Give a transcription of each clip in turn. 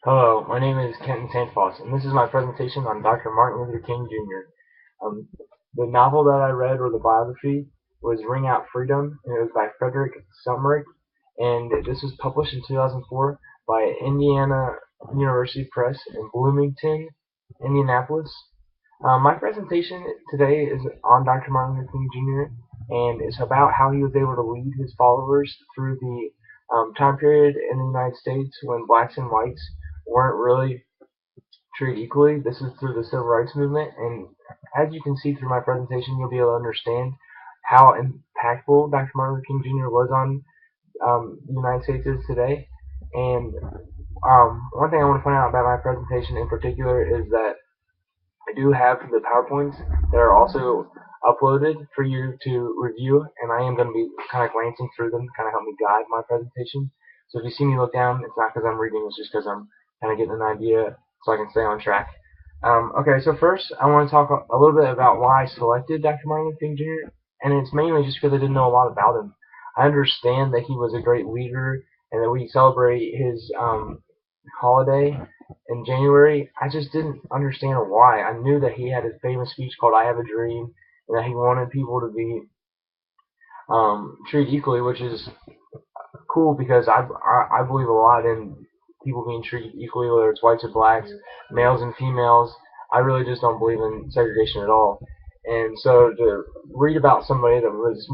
Hello, my name is Kenton Sandfoss, and this is my presentation on Dr. Martin Luther King Jr. The novel that I read, or the biography, was Ring Out Freedom, and it was by Frederick Summerich, and this was published in 2004 by Indiana University Press in Bloomington, Indianapolis. My presentation today is on Dr. Martin Luther King Jr., and it's about how he was able to lead his followers through the time period in the United States when blacks and whites weren't really treated equally. This is through the Civil Rights Movement, and as you can see through my presentation, you'll be able to understand how impactful Dr. Martin Luther King Jr. was on the United States is today. And one thing I want to point out about my presentation in particular is that I do have the PowerPoints that are also uploaded for you to review, and I am going to be kind of glancing through them to kind of help me guide my presentation. So if you see me look down, it's not because I'm reading, it's just because I'm kind of getting an idea so I can stay on track. Okay, so first I want to talk a little bit about why I selected Dr. Martin Luther King Jr., and it's mainly just because I didn't know a lot about him. I understand that he was a great leader and that we celebrate his holiday in January. I just didn't understand why. I knew that he had his famous speech called "I Have a Dream" and that he wanted people to be treated equally, which is cool because I believe a lot in people being treated equally, whether it's whites or blacks, males and females. I really just don't believe in segregation at all. And so to read about somebody that was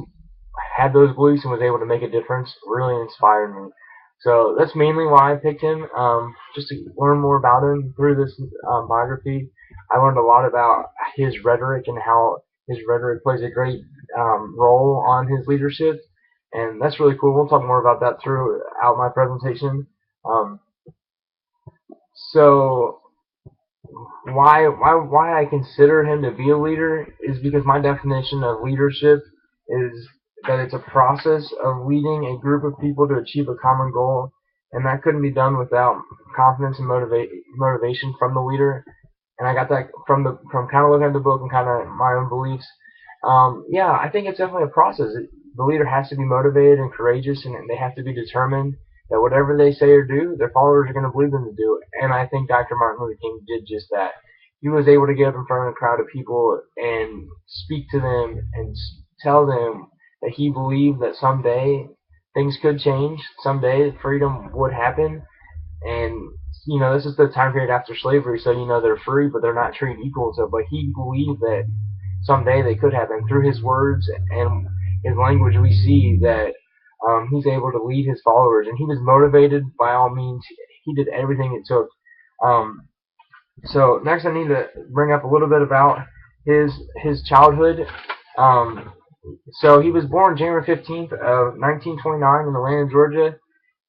had those beliefs and was able to make a difference really inspired me. So that's mainly why I picked him, just to learn more about him through this biography. I learned a lot about his rhetoric and how his rhetoric plays a great role on his leadership, and that's really cool. We'll talk more about that throughout my presentation. Um, so why I consider him to be a leader is because my definition of leadership is that it's a process of leading a group of people to achieve a common goal, and that couldn't be done without confidence and motivation from the leader. And I got that from kind of looking at the book and kind of my own beliefs. Yeah, I think it's definitely a process. The leader has to be motivated and courageous, and they have to be determined that whatever they say or do, their followers are going to believe them to do it. And I think Dr. Martin Luther King did just that. He was able to get up in front of a crowd of people and speak to them and tell them that he believed that someday things could change, someday freedom would happen, and this is the time period after slavery, so they're free, but they're not treated equal. So, but he believed that someday they could happen. Through his words and his language, we see that he's able to lead his followers, and he was motivated by all means. He did everything it took. Um, so next, I need to bring up a little bit about his childhood. Um, so he was born January 15th of 1929 in Atlanta, Georgia,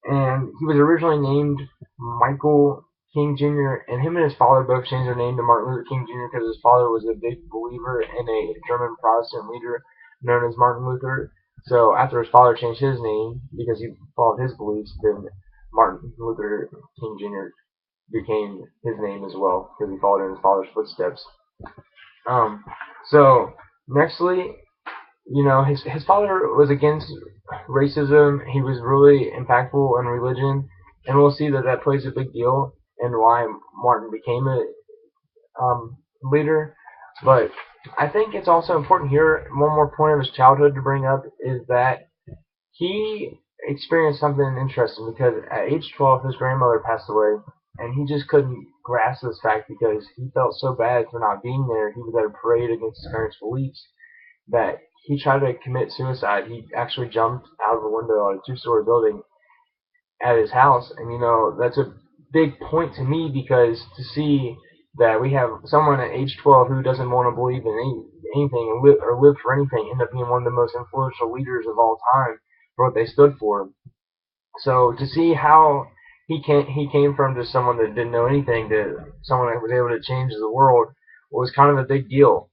and he was originally named Michael King Jr. And him and his father both changed their name to Martin Luther King Jr. because his father was a big believer in a German Protestant leader known as Martin Luther. So after his father changed his name because he followed his beliefs, then Martin Luther King Jr. became his name as well because he followed in his father's footsteps. Um, so nextly, his father was against racism. He was really impactful in religion, and we'll see that that plays a big deal in why Martin became a leader. But I think it's also important here. One more point of his childhood to bring up is that he experienced something interesting because at age 12, his grandmother passed away, and he just couldn't grasp this fact because he felt so bad for not being there. He was at a parade against his parents' beliefs that he tried to commit suicide. He actually jumped out of a window of a two-story building at his house, and that's a big point to me because to see that we have someone at age 12 who doesn't want to believe in anything and live for anything end up being one of the most influential leaders of all time for what they stood for. So to see how he came from just someone that didn't know anything to someone that was able to change the world was kind of a big deal.